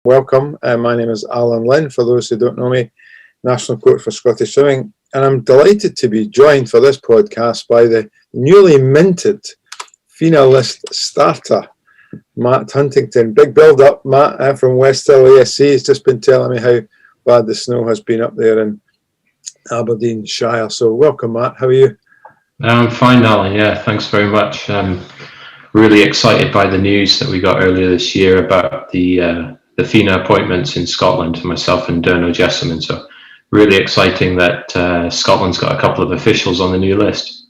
welcome. My name is Alan Lynn, for those who don't know me, National Coach for Scottish Swimming, and I'm delighted to be joined for this podcast by the newly minted FINA list starter, Matt Huntington. Big build-up, Matt, from West Hill ASC. He's just been telling me how bad the snow has been up there in Aberdeenshire. So welcome, Matt. How are you? I'm fine, Alan. Yeah, thanks very much. Really excited by the news that we got earlier this year about the FINA appointments in Scotland, myself and Derno Jessamine. So really exciting that Scotland's got a couple of officials on the new list.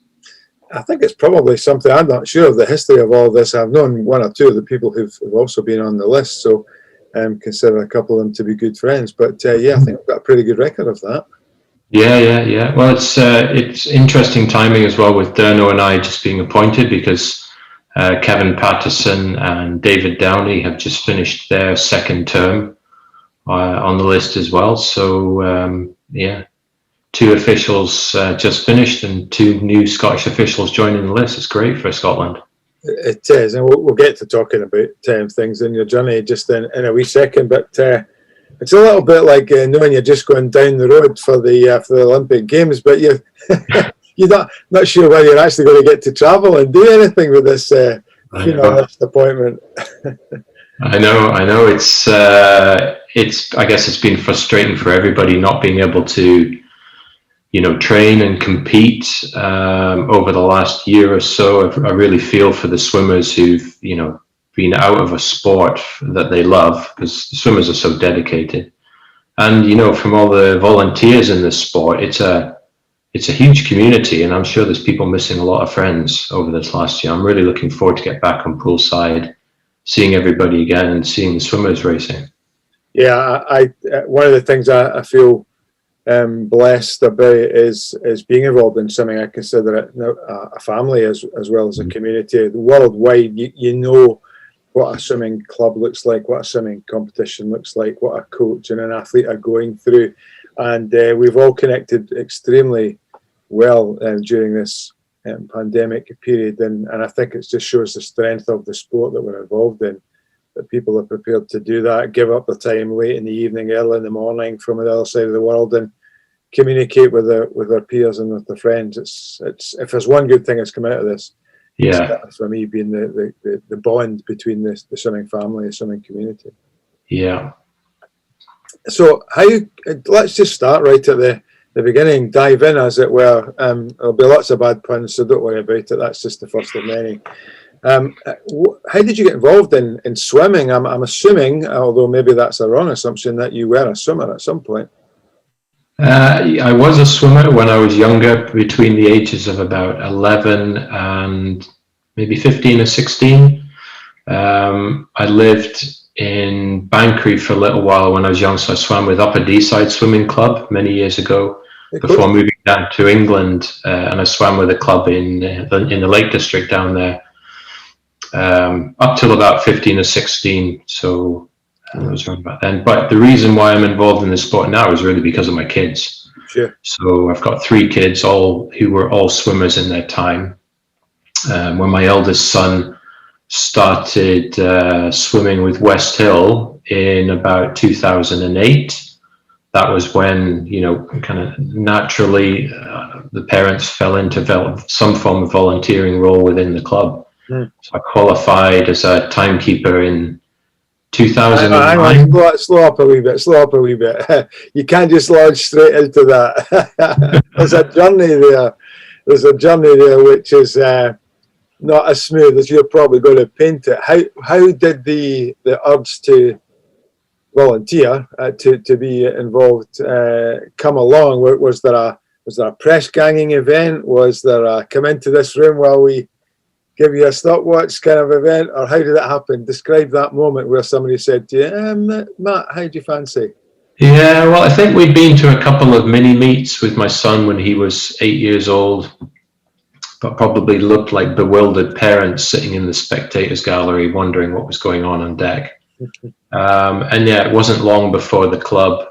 I think it's probably something, I'm not sure of the history of all this. I've known one or two of the people who've also been on the list, so consider a couple of them to be good friends. But yeah, I think we've got a pretty good record of that. Yeah. Well, it's interesting timing as well with Derno and I just being appointed, because Kevin Patterson and David Downey have just finished their second term on the list as well. So yeah, two officials just finished and two new Scottish officials joining the list. It's great for Scotland. It is, and we'll get to talking about things in your journey just in a wee second. But it's a little bit like knowing you're just going down the road for the Olympic Games, but you're not sure whether you're actually going to get to travel and do anything with this list appointment. I know. It's I guess it's been frustrating for everybody not being able to, train and compete over the last year or so. I really feel for the swimmers who've, been out of a sport that they love, because the swimmers are so dedicated. And, from all the volunteers in this sport, it's a huge community, and I'm sure there's people missing a lot of friends over this last year. I'm really looking forward to get back on poolside, seeing everybody again and seeing the swimmers racing. Yeah, I one of the things I feel blessed about is being involved in swimming. I consider it a family as well as a community. Worldwide, you know what a swimming club looks like, what a swimming competition looks like, what a coach and an athlete are going through. And we've all connected extremely well during this pandemic period. And I think it just shows the strength of the sport that we're involved in, that people are prepared to do that, give up the time late in the evening, early in the morning from the other side of the world, and communicate with their peers and with their friends. It's if there's one good thing that's come out of this, it's for me being the bond between the swimming family and swimming community. Yeah. So let's just start right at the beginning, dive in as it were. There'll be lots of bad puns, so don't worry about it. That's just the first of many. How did you get involved in swimming? I'm assuming, although maybe that's a wrong assumption, that you were a swimmer at some point. I was a swimmer when I was younger, between the ages of about 11 and maybe 15 or 16. I lived in Banchory for a little while when I was young, so I swam with Upper Deeside Swimming Club many years ago before moving down to England, and I swam with a club in the Lake District down there up till about 15 or 16. So I was around about then. But the reason why I'm involved in this sport now is really because of my kids. Sure. So I've got 3 kids, all who were all swimmers in their time. When my eldest son started swimming with West Hill in about 2008, that was when, kind of naturally the parents fell into some form of volunteering role within the club. So I qualified as a timekeeper in 2009. Slow up a wee bit. You can't just launch straight into that. There's a journey there which is not as smooth as you're probably going to paint it. How did the urge to volunteer to be involved come along? Was there a press ganging event? Was there a come into this room while we give you a stopwatch kind of event, or how did it happen? Describe that moment where somebody said to you, Matt, how do you fancy? Yeah, well, I think we'd been to a couple of mini meets with my son when he was 8 years old, but probably looked like bewildered parents sitting in the spectators gallery wondering what was going on deck. And yeah, it wasn't long before the club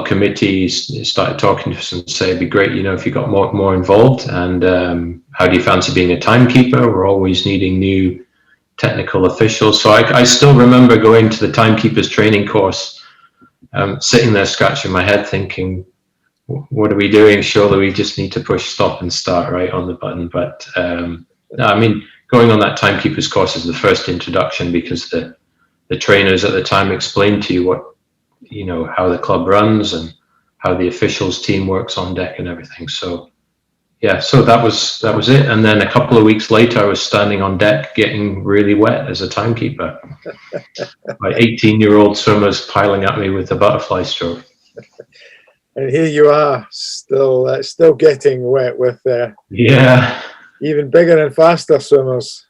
committees started talking to us and say, it'd be great, if you got more involved, and how do you fancy being a timekeeper? We're always needing new technical officials. So I still remember going to the timekeepers training course, sitting there scratching my head thinking, what are we doing? Surely we just need to push stop and start right on the button. But no, I mean, going on that timekeepers course is the first introduction, because the trainers at the time explained to you what, how the club runs and how the officials team works on deck and everything. So yeah, so that was it. And then a couple of weeks later, I was standing on deck getting really wet as a timekeeper. My 18-year-old swimmers piling at me with the butterfly stroke. And here you are, still getting wet with yeah, even bigger and faster swimmers.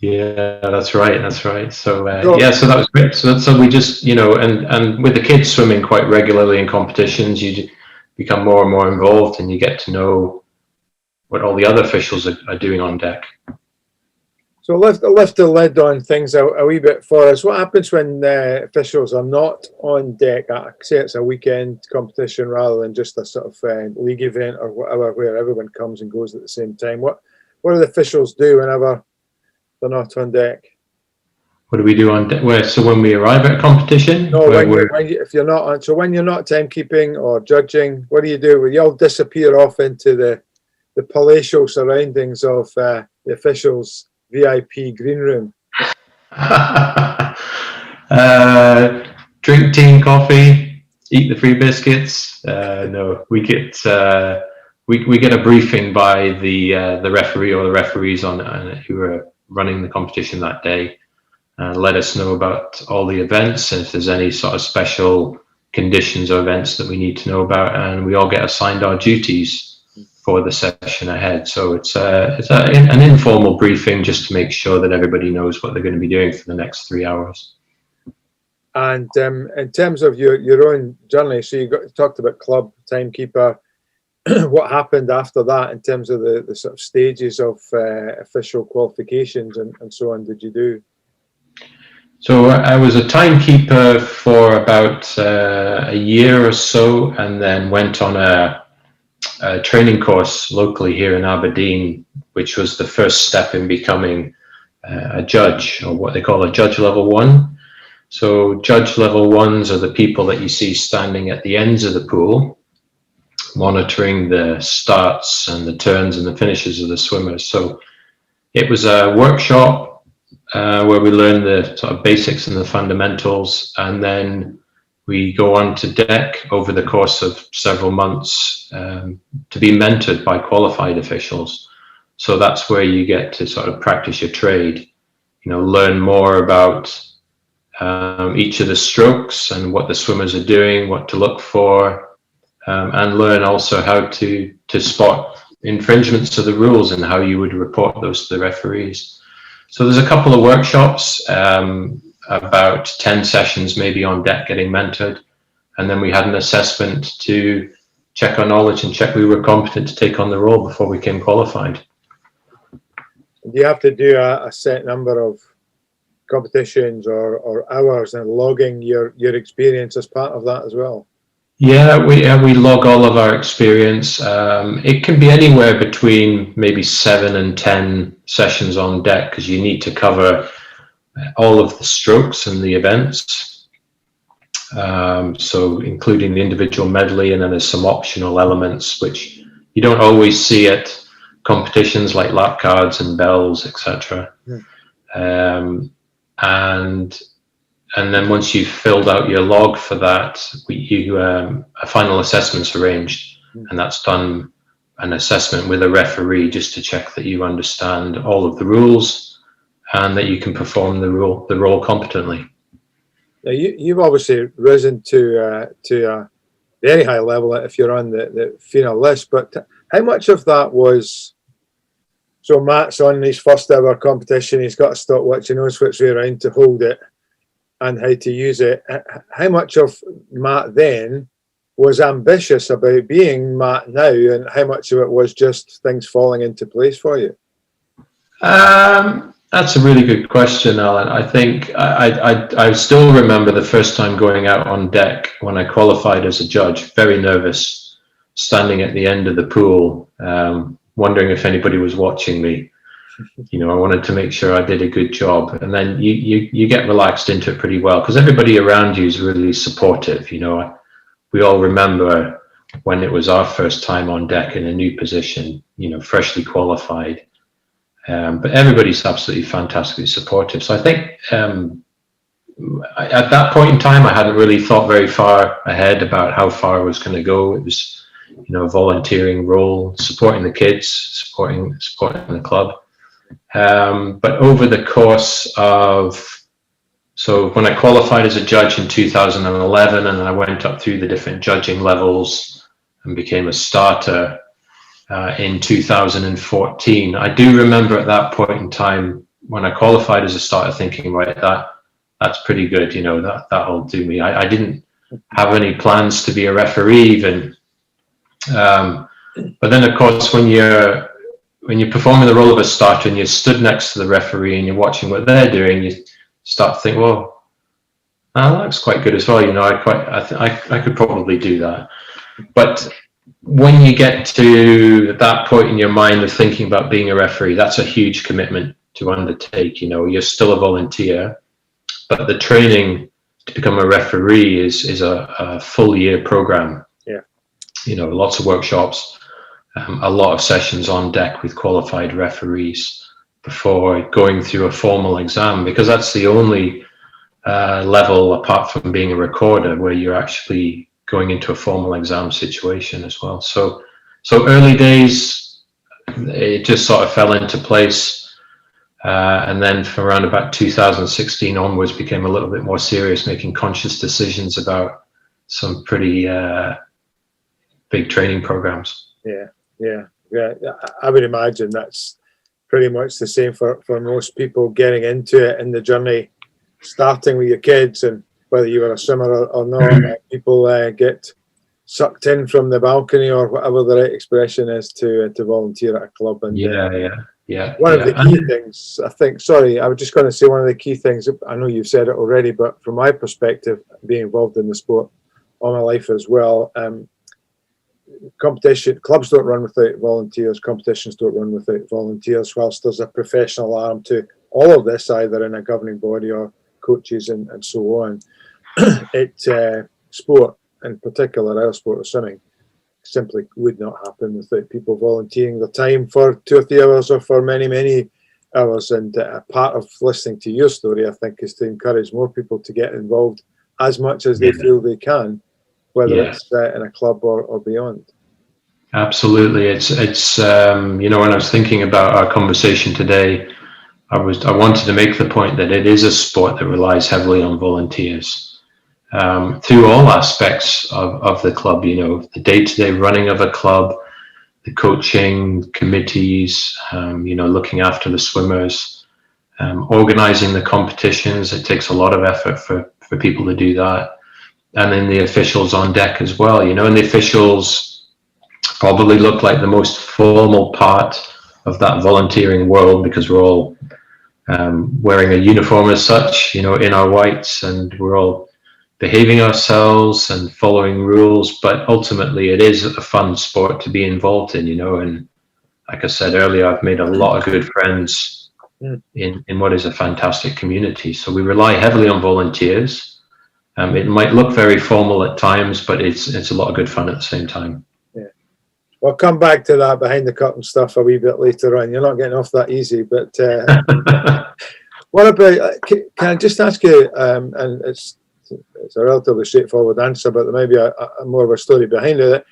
Yeah, that's right. So so that was great. So we just, and with the kids swimming quite regularly in competitions, you become more and more involved, and you get to know what all the other officials are doing on deck. So lift the lid on things a wee bit for us. What happens when officials are not on deck? Say it's a weekend competition rather than just a sort of league event or whatever, where everyone comes and goes at the same time. What do the officials do whenever they're not on deck? What do we do on deck? So when we arrive at a competition? No, if you're not on. So when you're not timekeeping or judging, what do you do? Well, you all disappear off into the palatial surroundings of the officials' VIP green room. Drink tea and coffee, eat the free biscuits. No, we get we get a briefing by the referee or the referees on who are running the competition that day, let us know about all the events and if there's any sort of special conditions or events that we need to know about, and we all get assigned our duties for the session ahead. So it's an informal briefing just to make sure that everybody knows what they're going to be doing for the next 3 hours. And in terms of your own journey, so you talked about club, timekeeper. What happened after that in terms of the sort of stages of official qualifications and so on did you do? So I was a timekeeper for about a year or so, and then went on a training course locally here in Aberdeen, which was the first step in becoming a judge, or what they call a judge level 1. So judge level 1s are the people that you see standing at the ends of the pool, monitoring the starts and the turns and the finishes of the swimmers. So it was a workshop where we learned the sort of basics and the fundamentals, and then we go on to deck over the course of several months to be mentored by qualified officials. So that's where you get to sort of practice your trade, learn more about each of the strokes and what the swimmers are doing, what to look for, and learn also how to spot infringements to the rules and how you would report those to the referees. So there's a couple of workshops, about 10 sessions maybe on deck getting mentored, and then we had an assessment to check our knowledge and check we were competent to take on the role before we came qualified. Do you have to do a set number of competitions or hours and logging your experience as part of that as well? Yeah, we log all of our experience. It can be anywhere between maybe 7 and 10 sessions on deck, because you need to cover all of the strokes and the events. So including the individual medley, and then there's some optional elements which you don't always see at competitions like lap cards and bells, etc. And then once you've filled out your log for that, a final assessment's arranged, and that's done an assessment with a referee just to check that you understand all of the rules and that you can perform the role competently. Now you've obviously risen to a very high level if you're on the FINA list, but how much of that was, so Matt's on his first ever competition, he's got a stopwatch, he knows which way around to hold it and how to use it. How much of Matt then was ambitious about being Matt now, and how much of it was just things falling into place for you? That's a really good question, Alan. I think I still remember the first time going out on deck when I qualified as a judge, very nervous, standing at the end of the pool, wondering if anybody was watching me. I wanted to make sure I did a good job. And then you get relaxed into it pretty well, because everybody around you is really supportive. We all remember when it was our first time on deck in a new position, freshly qualified. But everybody's absolutely fantastically supportive. So I think at that point in time, I hadn't really thought very far ahead about how far I was going to go. It was, a volunteering role, supporting the kids, supporting the club. But over the course of, so when I qualified as a judge in 2011, and then I went up through the different judging levels and became a starter in 2014. I do remember at that point in time when I qualified as a starter thinking, right, that's pretty good, that'll do me. I didn't have any plans to be a referee even. But then, of course, when you're performing the role of a starter and you're stood next to the referee and you're watching what they're doing, you start to think, well, that looks quite good as well. I could probably do that. But when you get to that point in your mind of thinking about being a referee, that's a huge commitment to undertake. You're still a volunteer, but the training to become a referee is a full year program. Yeah. Lots of workshops, a lot of sessions on deck with qualified referees before going through a formal exam, because that's the only level apart from being a recorder where you're actually going into a formal exam situation as well. So early days, it just sort of fell into place. And then from around about 2016 onwards, became a little bit more serious, making conscious decisions about some pretty big training programs. Yeah. I would imagine that's pretty much the same for most people getting into it in the journey, starting with your kids, and whether you were a swimmer or not, people get sucked in from the balcony or whatever the right expression is to volunteer at a club. And one of the key things, I think, sorry, I was just going to say one of the key things, I know you've said it already, but from my perspective, being involved in the sport all my life as well, competition, clubs don't run without volunteers, competitions don't run without volunteers, whilst there's a professional arm to all of this, either in a governing body or coaches and so on. Sport, in particular, our sport of swimming, simply would not happen without people volunteering their time for 2 or 3 hours or for many, many hours. And a part of listening to your story, I think, is to encourage more people to get involved as much as they feel they can, whether it's in a club or beyond. Absolutely. It's when I was thinking about our conversation today, I wanted to make the point that it is a sport that relies heavily on volunteers. Through all aspects of the club, the day-to-day running of a club, the coaching committees, looking after the swimmers, organizing the competitions. It takes a lot of effort for people to do that. And then the officials on deck as well, and the officials probably look like the most formal part of that volunteering world, because we're all wearing a uniform as such, in our whites, and we're all behaving ourselves and following rules. But ultimately, it is a fun sport to be involved in, and like I said earlier, I've made a lot of good friends in what is a fantastic community. So we rely heavily on volunteers. It might look very formal at times, but it's a lot of good fun at the same time. Yeah. We'll come back to that behind the curtain stuff a wee bit later on. You're not getting off that easy, but what about, can I just ask you, and it's a relatively straightforward answer, but there may be a more of a story behind it.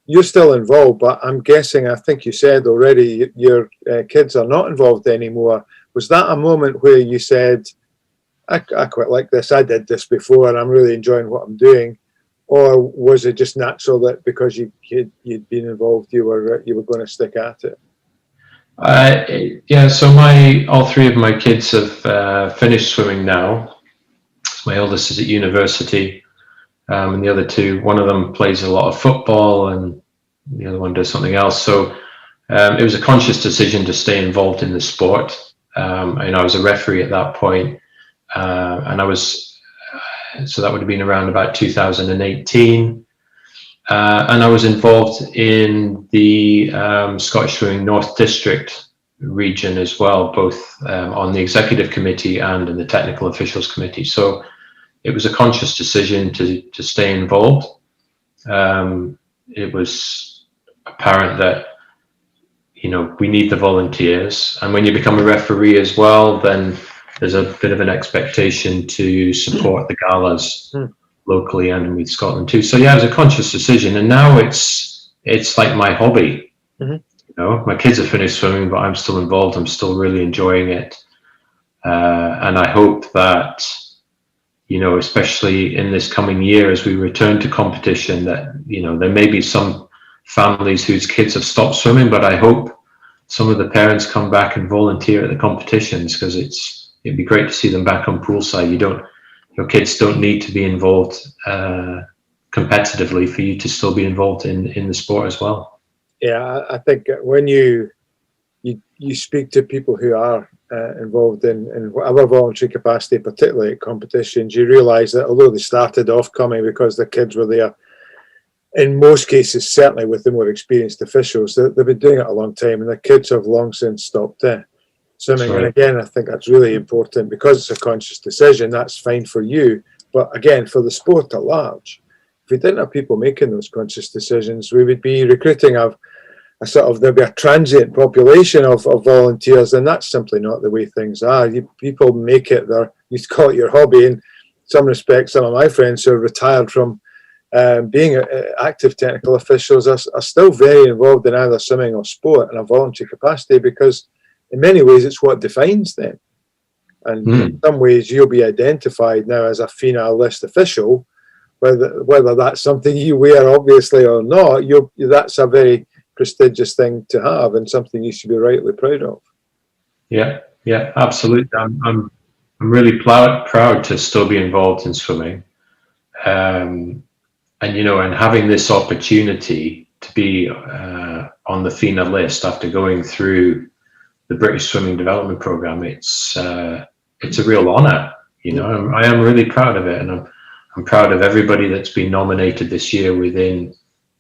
You're still involved, but I'm guessing, I think you said already, your kids are not involved anymore. Was that a moment where you said, I quite like this, I did this before and I'm really enjoying what I'm doing? Or was it just natural that because you'd been involved, you were going to stick at it? So all 3 of my kids have finished swimming now. My eldest is at university, and the other 2, one of them plays a lot of football and the other one does something else. So it was a conscious decision to stay involved in the sport. I was a referee at that point, and I was, so that would have been around about 2018. And I was involved in the Scottish Swimming North District region as well, both on the executive committee and in the technical officials committee. So it was a conscious decision to stay involved. It was apparent that, you know, we need the volunteers, and when you become a referee as well, then there's a bit of an expectation to support the galas locally and with Scotland too. So yeah, it was a conscious decision, and now it's like my hobby. You know, my kids have finished swimming, but I'm still involved. I'm still really enjoying it, and I hope that, you know, especially in this coming year as we return to competition, that, you know, there may be some families whose kids have stopped swimming, but I hope some of the parents come back and volunteer at the competitions, because it'd be great to see them back on poolside. Your kids don't need to be involved competitively for you to still be involved in the sport as well. Yeah, I think when you speak to people who are involved in whatever voluntary capacity, particularly at competitions, you realise that although they started off coming because the kids were there, in most cases, certainly with the more experienced officials, they've been doing it a long time, and the kids have long since stopped swimming. Right. And again, I think that's really important, because it's a conscious decision. That's fine for you, but again, for the sport at large, if we didn't have people making those conscious decisions, we would be recruiting there'd be a transient population of volunteers, and that's simply not the way things are. People make it you call it your hobby. In some respects, some of my friends who are retired from being active technical officials are still very involved in either swimming or sport in a voluntary capacity, because in many ways it's what defines them. And in some ways you'll be identified now as a FINA list official, whether that's something you wear obviously or not. That's a very prestigious thing to have, and something you should be rightly proud of. Yeah, absolutely. I'm really proud to still be involved in swimming. And, you know, and having this opportunity to be on the FINA list after going through the British Swimming Development Programme, it's a real honour. You know, I am really proud of it, and I'm proud of everybody that's been nominated this year within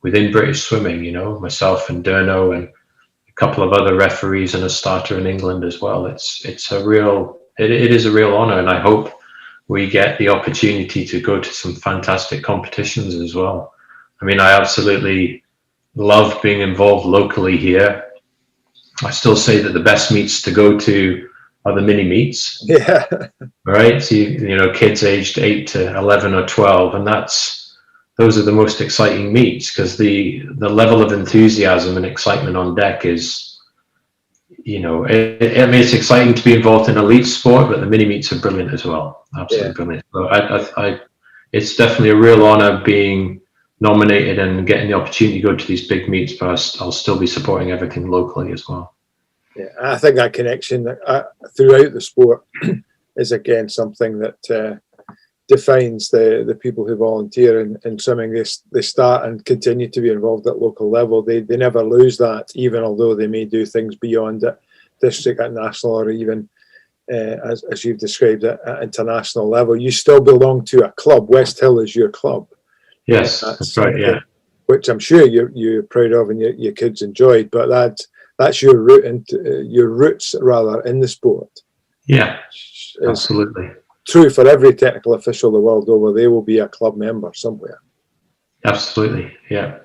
British swimming. You know, myself and Durno and a couple of other referees and a starter in England as well. It is a real honour, and I hope we get the opportunity to go to some fantastic competitions as well. I mean, I absolutely love being involved locally here. I still say that the best meets to go to are the mini meets. Yeah. Right. So you know, kids aged 8 to 11 or 12, and those are the most exciting meets, because the level of enthusiasm and excitement on deck is, you know, I mean, it's exciting to be involved in elite sport, but the mini meets are brilliant as well. Absolutely brilliant. So it's definitely a real honour being nominated and getting the opportunity to go to these big meets, but I'll still be supporting everything locally as well. Yeah, I think that connection throughout the sport is again something that defines the people who volunteer in swimming. They start and continue to be involved at local level. They never lose that, even although they may do things beyond it, district and national, or even as you've described at international level. You still belong to a club. West Hill is your club. Yes, that's right. Yeah, which I'm sure you're proud of and your kids enjoyed. But that's your root into your roots rather in the sport. Yeah, absolutely. True for every technical official the world over. They will be a club member somewhere. Absolutely. Yeah.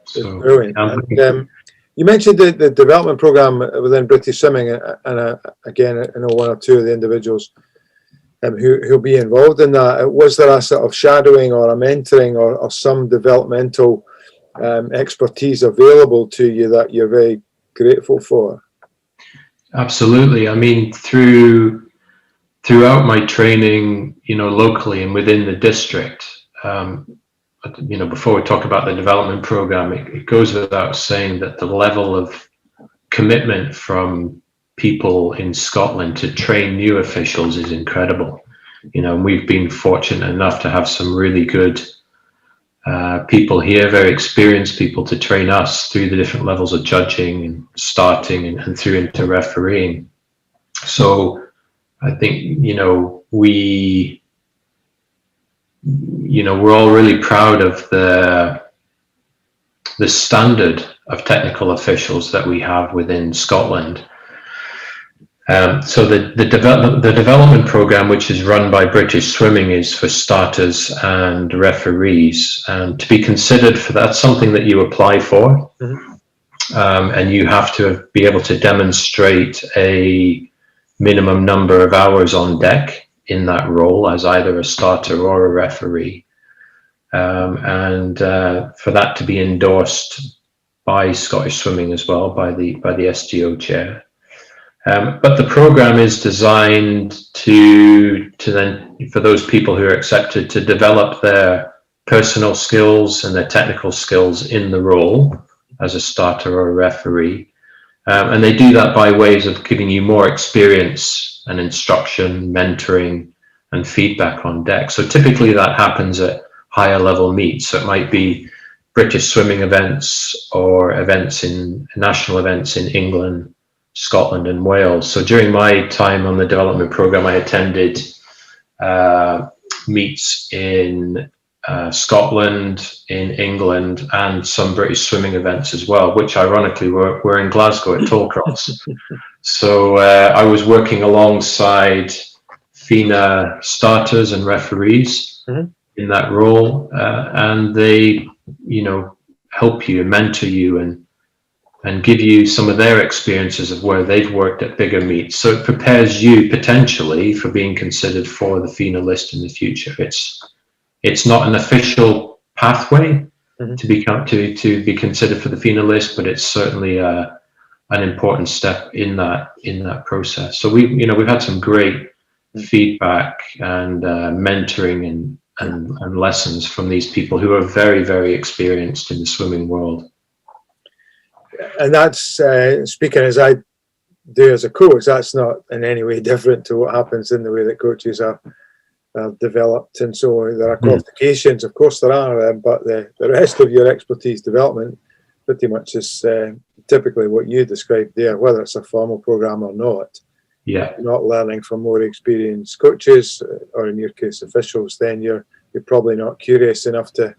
So, brilliant. And, you mentioned the development program within British Swimming, and again, I know one or two of the individuals who'll be involved in that. Was there a sort of shadowing or a mentoring or some developmental expertise available to you that you're very grateful for? Absolutely. I mean, throughout my training, you know, locally and within the district, you know, before we talk about the development program, it goes without saying that the level of commitment from people in Scotland to train new officials is incredible. You know, and we've been fortunate enough to have some really good people here, very experienced people to train us through the different levels of judging and starting and through into refereeing. So I think, you know, we're all really proud of the standard of technical officials that we have within Scotland. So the development program, which is run by British Swimming, is for starters and referees. And to be considered for that, something that you apply for, and you have to be able to demonstrate a minimum number of hours on deck in that role as either a starter or a referee. And for that to be endorsed by Scottish Swimming as well, by the SGO chair. But the program is designed to then, for those people who are accepted, to develop their personal skills and their technical skills in the role as a starter or a referee. And they do that by ways of giving you more experience and instruction, mentoring, and feedback on deck. So typically that happens at higher level meets. So it might be British swimming events or national events in England, Scotland and Wales. So during my time on the development program, I attended meets in Scotland, in England, and some British swimming events as well, which ironically were in Glasgow at Tollcross. So I was working alongside FINA starters and referees in that role, and they, help you and mentor you and give you some of their experiences of where they've worked at bigger meets. So it prepares you potentially for being considered for the FINA list in the future. It's not an official pathway to be considered for the FINA list, but it's certainly an important step in that process. So we've had some great feedback and mentoring and lessons from these people who are very, very experienced in the swimming world. And that's speaking as I do as a coach, that's not in any way different to what happens in the way that coaches are developed. And so there are qualifications, of course there are, but the rest of your expertise development pretty much is typically what you described there, whether it's a formal program or not. Yeah. You're not learning from more experienced coaches, or in your case officials, then you're probably not curious enough to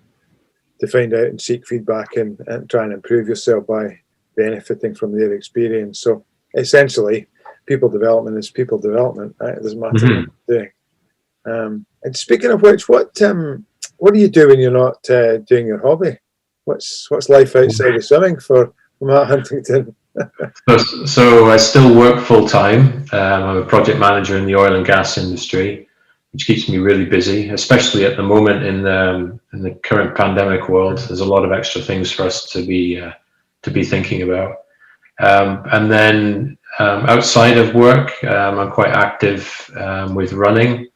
find out and seek feedback and try and improve yourself by benefiting from their experience. So essentially, people development is people development, right? It doesn't matter what you're doing. And speaking of which, what do you do when you're not doing your hobby? What's life outside of swimming for Matt Huntington? So I still work full time. I'm a project manager in the oil and gas industry, which keeps me really busy, especially at the moment in the current pandemic world. There's a lot of extra things for us to be thinking about. And then outside of work, I'm quite active with running.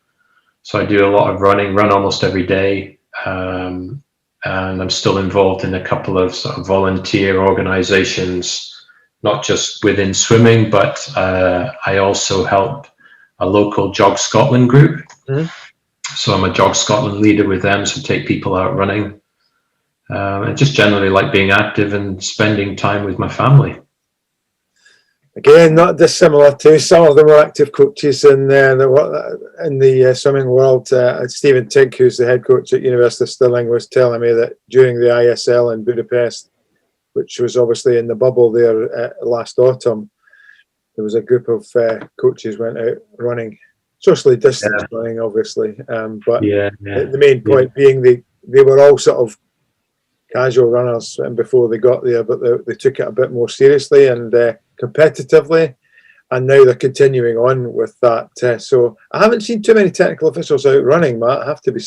So I do a lot of run almost every day. And I'm still involved in a couple of sort of volunteer organizations, not just within swimming, but I also help a local Jog Scotland group. So I'm a Jog Scotland leader with them, so take people out running. And just generally like being active and spending time with my family. Again, not dissimilar to some of the more active coaches in the swimming world. Stephen Tigg, who's the head coach at University of Stirling, was telling me that during the ISL in Budapest, which was obviously in the bubble there last autumn, there was a group of coaches went out running, socially distanced running, obviously. But the main point being they were all sort of casual runners and before they got there, but they took it a bit more seriously and competitively, and now they're continuing on with that. So I haven't seen too many technical officials out running, Matt. I have to be.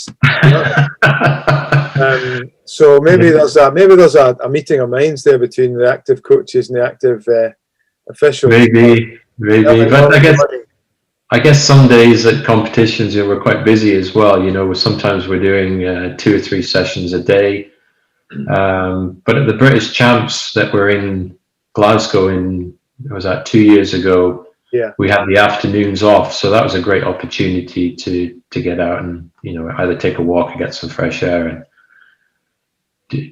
So maybe there's a meeting of minds there between the active coaches and the active officials. Maybe. But I guess some days at competitions, we're quite busy as well. Sometimes we're doing 2 or 3 sessions a day. But at the British Champs that were in Glasgow was that 2 years ago, we had the afternoons off, so that was a great opportunity to get out and either take a walk or get some fresh air and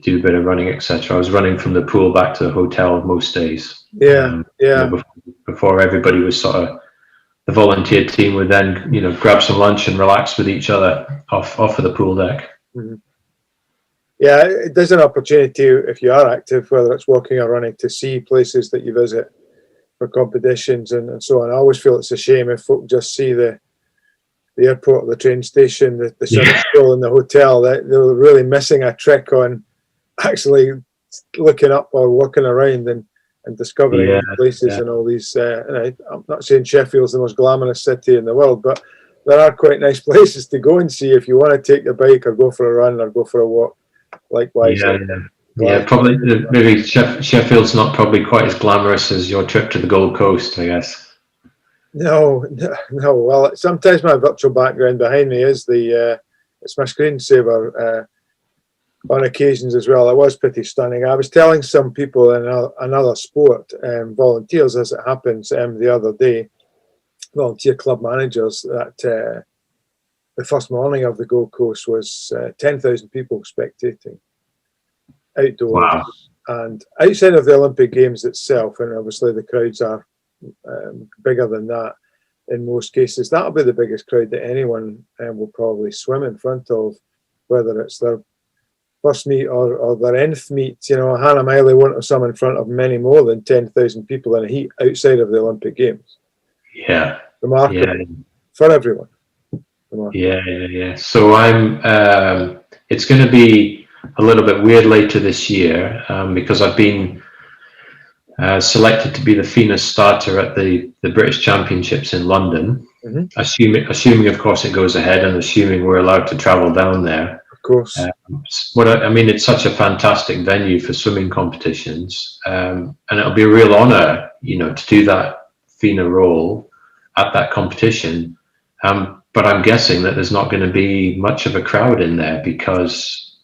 do a bit of running, etc. I was running from the pool back to the hotel most days. Before everybody was sort of, the volunteer team would then grab some lunch and relax with each other off of the pool deck. Yeah, there's an opportunity if you are active, whether it's walking or running, to see places that you visit for competitions and so on. I always feel it's a shame if folk just see the airport, the train station, the swimming pool and the hotel, that they're really missing a trick on actually looking up or walking around and discovering these places and all these. I'm not saying Sheffield's the most glamorous city in the world, but there are quite nice places to go and see if you want to take the bike or go for a run or go for a walk. Likewise, probably maybe Sheffield's not probably quite as glamorous as your trip to the Gold Coast, I guess. No. Well, sometimes my virtual background behind me is it's my screensaver on occasions as well. It was pretty stunning. I was telling some people in another sport, volunteers as it happens, the other day, volunteer club managers, that the first morning of the Gold Coast was 10,000 people spectating outdoors. Wow. And outside of the Olympic Games itself, and obviously the crowds are bigger than that in most cases, that'll be the biggest crowd that anyone will probably swim in front of, whether it's their first meet or their nth meet. Hannah Miley won't have swum in front of many more than 10,000 people in a heat outside of the Olympic Games. Yeah. Remarkable for everyone. Yeah. So it's going to be a little bit weird later this year because I've been selected to be the FINA starter at the British Championships in London. Mm-hmm. Assuming, of course, it goes ahead and assuming we're allowed to travel down there. Of course. It's such a fantastic venue for swimming competitions, and it'll be a real honour, to do that FINA role at that competition. But I'm guessing that there's not going to be much of a crowd in there because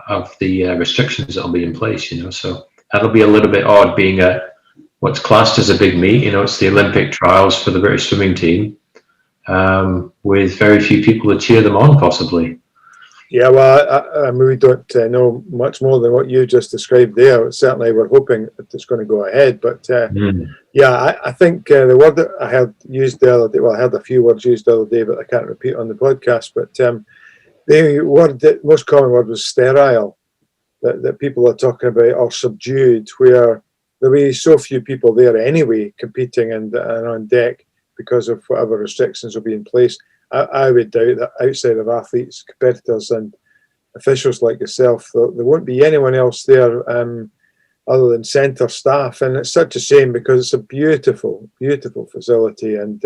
of the restrictions that'll be in place, So that'll be a little bit odd being what's classed as a big meet. It's the Olympic trials for the British swimming team, with very few people to cheer them on, possibly. Yeah, well, we don't know much more than what you just described there. Certainly, we're hoping that it's going to go ahead. But I think the word that I had used the other day, I heard a few words used the other day, but I can't repeat on the podcast. But the most common word was sterile, that people are talking about, or subdued, where there were so few people there anyway competing and on deck because of whatever restrictions will be in place. I would doubt that outside of athletes, competitors and officials like yourself, there won't be anyone else there other than centre staff. And it's such a shame because it's a beautiful, beautiful facility and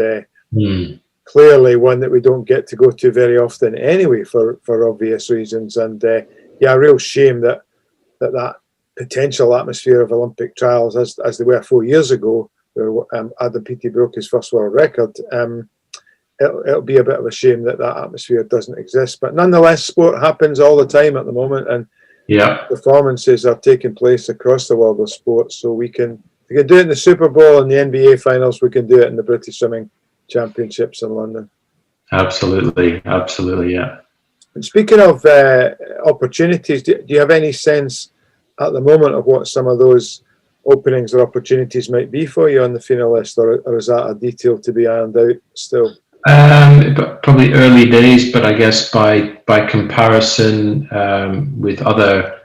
clearly one that we don't get to go to very often anyway for obvious reasons. And a real shame that potential atmosphere of Olympic trials as they were 4 years ago, where Adam Peaty broke his first world record, it'll be a bit of a shame that atmosphere doesn't exist. But nonetheless, sport happens all the time at the moment, and performances are taking place across the world of sports. So we can do it in the Super Bowl and the NBA finals. We can do it in the British Swimming Championships in London. Absolutely, yeah. And speaking of opportunities, do you have any sense at the moment of what some of those openings or opportunities might be for you on the FINA list, or is that a detail to be ironed out still? Probably early days, but I guess by comparison with other,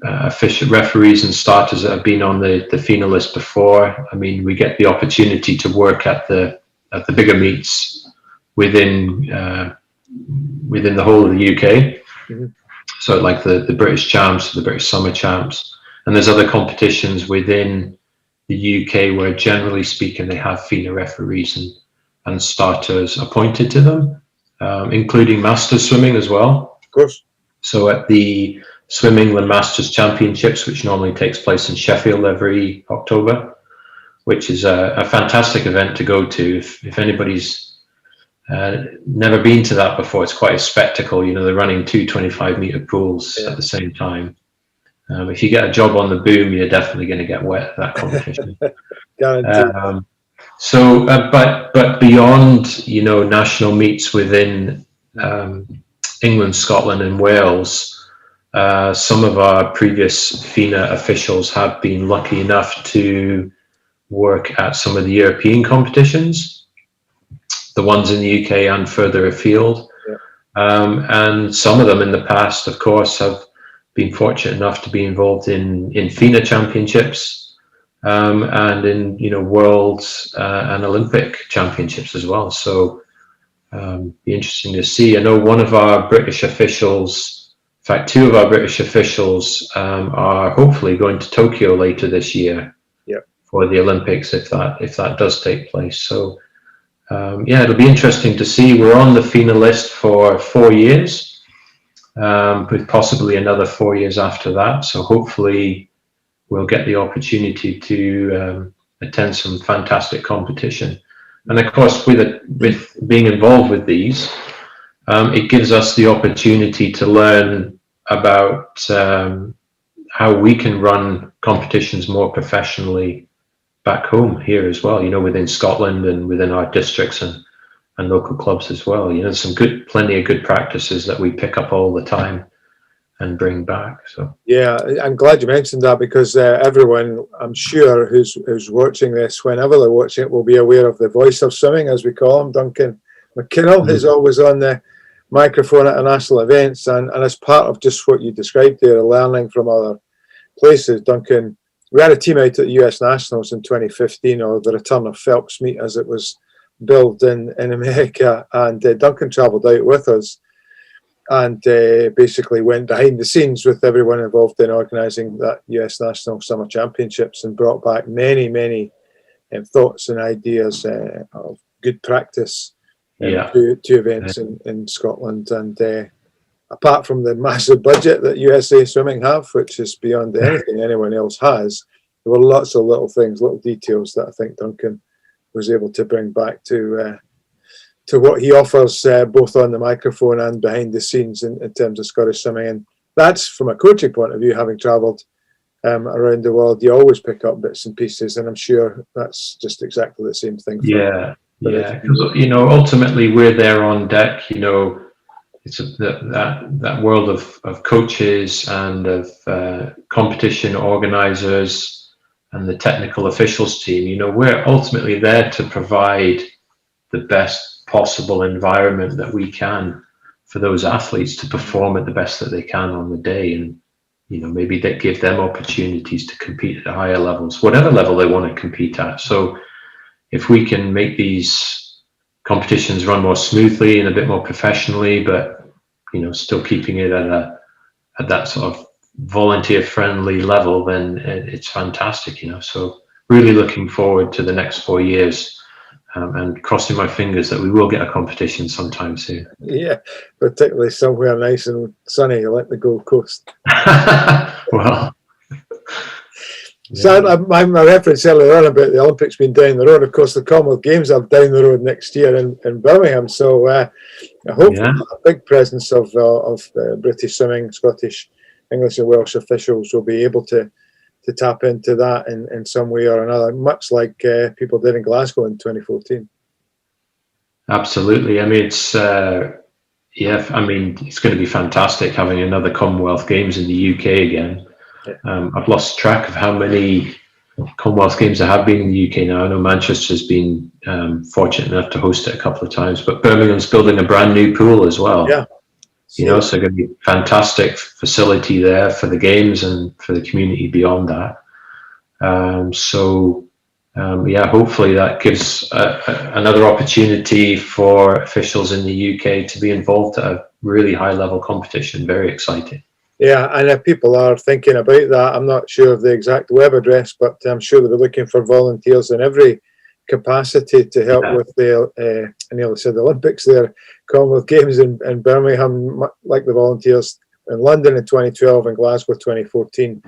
official referees and starters that have been on the FINA list before, I mean, we get the opportunity to work at the bigger meets within the whole of the UK. Mm-hmm. So like the British Champs, the British Summer Champs, and there's other competitions within the UK where, generally speaking, they have FINA referees and starters appointed to them, including Masters swimming as well. Of course. So at the Swim England Masters Championships, which normally takes place in Sheffield every October, which is a fantastic event to go to. If anybody's never been to that before, it's quite a spectacle. They're running two 25-meter pools at the same time. If you get a job on the boom, you're definitely going to get wet at that competition. Guaranteed. But beyond, national meets within England, Scotland and Wales, some of our previous FINA officials have been lucky enough to work at some of the European competitions, the ones in the UK and further afield. And some of them in the past, of course, have been fortunate enough to be involved in FINA championships. and in worlds and Olympic championships as well. So be interesting to see. I know one of our British officials, in fact, two of our British officials are hopefully going to Tokyo later this year for the Olympics, if that does take place. So it'll be interesting to see. We're on the FINA list for 4 years, with possibly another 4 years after that. So hopefully we'll get the opportunity to attend some fantastic competition. And of course, with being involved with these, it gives us the opportunity to learn about how we can run competitions more professionally back home here as well, within Scotland and within our districts and local clubs as well. There's plenty of good practices that we pick up all the time and bring back. So yeah, I'm glad you mentioned that, because everyone, I'm sure, who's watching this, whenever they're watching it, will be aware of the voice of swimming, as we call him, Duncan McKinnon, who's always on the microphone at national events, and as part of just what you described there, learning from other places. Duncan, we had a team out at the US Nationals in 2015, or the return of Phelps meet as it was billed in America, and Duncan travelled out with us and basically went behind the scenes with everyone involved in organising that US National Summer Championships, and brought back many thoughts and ideas of good practice to events in Scotland. And apart from the massive budget that USA Swimming have, which is beyond anything anyone else has, there were lots of little things, little details that I think Duncan was able to bring back to what he offers, both on the microphone and behind the scenes in terms of Scottish swimming. And that's, from a coaching point of view, having travelled around the world, you always pick up bits and pieces, and I'm sure that's just exactly the same thing. Because ultimately we're there on deck. It's that world of coaches and of competition organisers and the technical officials team. We're ultimately there to provide the best possible environment that we can for those athletes to perform at the best that they can on the day, and maybe that give them opportunities to compete at higher levels, whatever level they want to compete at. So if we can make these competitions run more smoothly and a bit more professionally, but still keeping it at that sort of volunteer-friendly level, then it's fantastic. So really looking forward to the next 4 years, and crossing my fingers that we will get a competition sometime soon. Yeah, particularly somewhere nice and sunny like the Gold Coast. Well. So my reference earlier on about the Olympics being down the road, of course, the Commonwealth Games are down the road next year in Birmingham. So I hope a big presence of British swimming, Scottish, English and Welsh officials will be able to tap into that in some way or another, much like people did in Glasgow in 2014. Absolutely. I mean, it's going to be fantastic having another Commonwealth Games in the UK again. I've lost track of how many Commonwealth Games there have been in the UK now. I know Manchester's been fortunate enough to host it a couple of times, but Birmingham's building a brand new pool as well. Yeah. So going to be a fantastic facility there for the games and for the community beyond that. Hopefully that gives another opportunity for officials in the UK to be involved at a really high level competition. Very exciting. Yeah, and if people are thinking about that, I'm not sure of the exact web address, but I'm sure they'll be looking for volunteers in every capacity to help with the, I nearly said the Olympics there, Commonwealth Games in Birmingham, like the volunteers in London in 2012 and Glasgow 2014.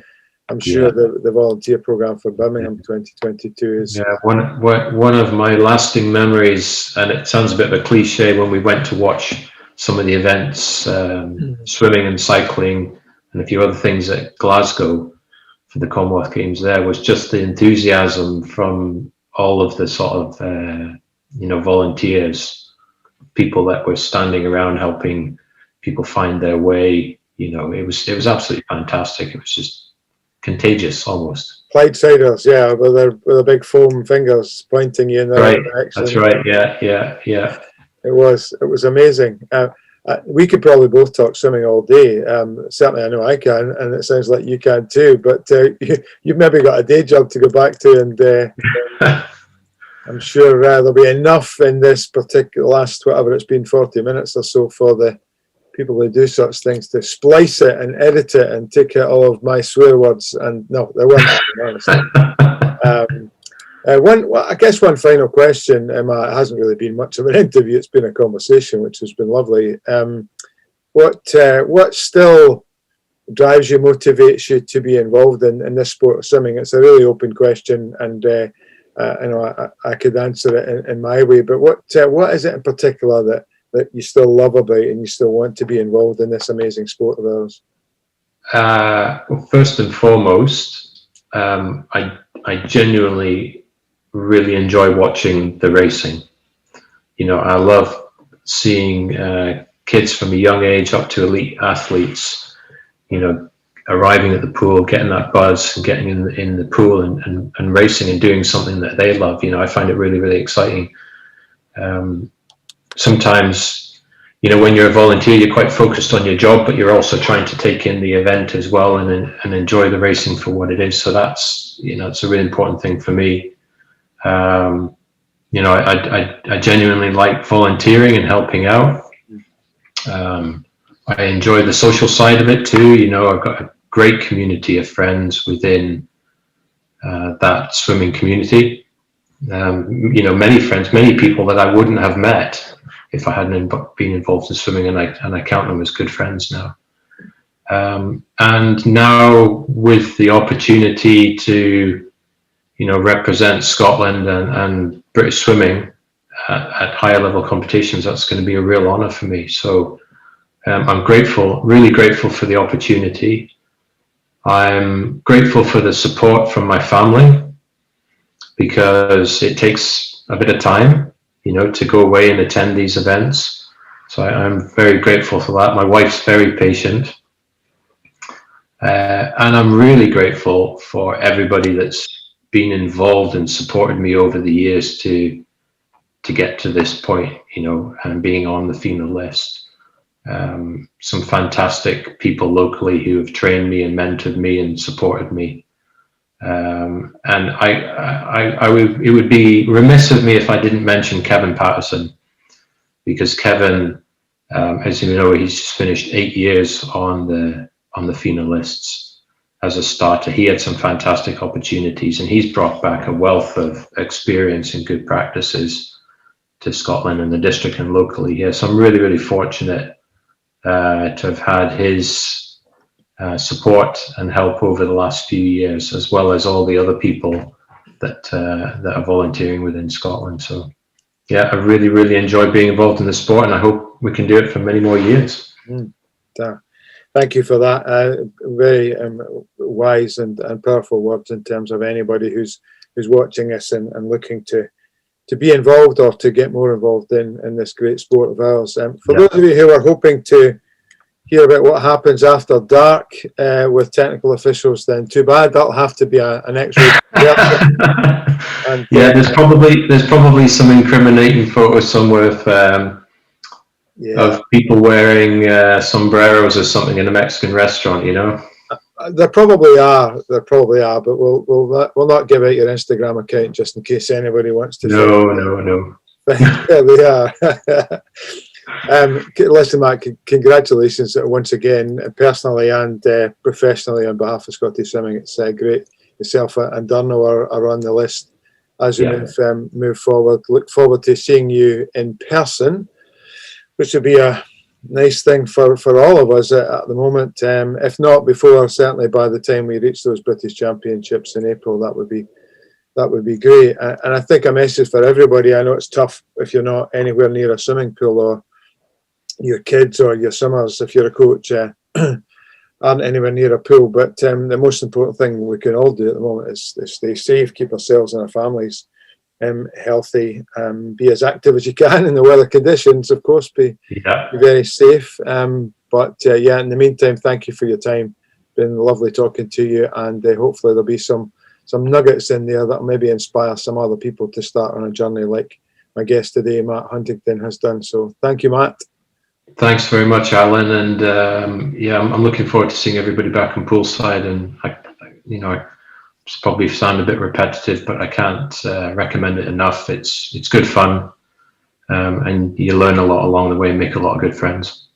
I'm sure the volunteer programme for Birmingham 2022 is... Yeah, one of my lasting memories, and it sounds a bit of a cliche, when we went to watch some of the events, swimming and cycling and a few other things at Glasgow for the Commonwealth Games there, was just the enthusiasm from all of the sort of, volunteers, people that were standing around helping people find their way. It was absolutely fantastic. It was just contagious almost. Clydesiders, with their big foam fingers pointing you in the right direction. That's right. Yeah. It was amazing. we could probably both talk swimming all day. Certainly, I know I can, and it sounds like you can too. But you've maybe got a day job to go back to, and I'm sure there'll be enough in this particular last, whatever it's been, 40 minutes or so, for the people who do such things to splice it and edit it and take out all of my swear words. And no, there weren't, honestly. I guess one final question. It hasn't really been much of an interview. It's been a conversation, which has been lovely. What still drives you, motivates you to be involved in this sport of swimming? It's a really open question, and I could answer it in my way. But what is it in particular that you still love about and you still want to be involved in this amazing sport of ours? Well, first and foremost, I genuinely really enjoy watching the racing. I love seeing kids from a young age up to elite athletes, arriving at the pool, getting that buzz, and getting in the pool and racing and doing something that they love. I find it really, really exciting. Sometimes, when you're a volunteer, you're quite focused on your job, but you're also trying to take in the event as well and enjoy the racing for what it is. So that's, it's a really important thing for me. I genuinely like volunteering and helping out. I enjoy the social side of it too. I've got a great community of friends within that swimming community. Many friends, many people that I wouldn't have met if I hadn't been involved in swimming, and I count them as good friends now. And now with the opportunity to represent Scotland and British swimming at higher level competitions, that's going to be a real honour for me. So I'm grateful, really grateful for the opportunity. I'm grateful for the support from my family, because it takes a bit of time, to go away and attend these events. So I'm very grateful for that. My wife's very patient. And I'm really grateful for everybody that's been involved and supported me over the years to get to this point, and being on the FINA list. Some fantastic people locally who have trained me and mentored me and supported me. And it would be remiss of me if I didn't mention Kevin Patterson, because Kevin, as you know, he's just finished 8 years on the FINA lists as a starter. He had some fantastic opportunities, and he's brought back a wealth of experience and good practices to Scotland and the district and locally here. So I'm really, really fortunate to have had his support and help over the last few years, as well as all the other people that are volunteering within Scotland. So yeah, I really, really enjoy being involved in the sport, and I hope we can do it for many more years. Thank you for that. Very wise and powerful words in terms of anybody who's watching us and looking to be involved or to get more involved in this great sport of ours. For those of you who are hoping to hear about what happens after dark with technical officials, then too bad. That'll have to be an extra. And, there's probably some incriminating photos somewhere of people wearing sombreros or something in a Mexican restaurant. There probably are, but we'll not give out your Instagram account just in case anybody wants to. No. There they are. Listen, Matt, congratulations once again, personally and professionally, on behalf of Scottish Swimming. It's great. Yourself and Durno are on the list as we move forward. Look forward to seeing you in person, which would be a nice thing for all of us at the moment. If not before, certainly by the time we reach those British Championships in April, that would be great. And I think a message for everybody. I know it's tough if you're not anywhere near a swimming pool, or your kids or your swimmers, if you're a coach, aren't anywhere near a pool. But the most important thing we can all do at the moment is stay safe, keep ourselves and our families healthy, be as active as you can in the weather conditions, of course, be very safe. But in the meantime, thank you for your time. Been lovely talking to you, and hopefully there'll be some nuggets in there that will maybe inspire some other people to start on a journey like my guest today, Matt Huntington, has done. So thank you, Matt. Thanks very much, Alan. And yeah, I'm looking forward to seeing everybody back on poolside. And I probably sound a bit repetitive, but I can't recommend it enough. It's good fun, and you learn a lot along the way and make a lot of good friends.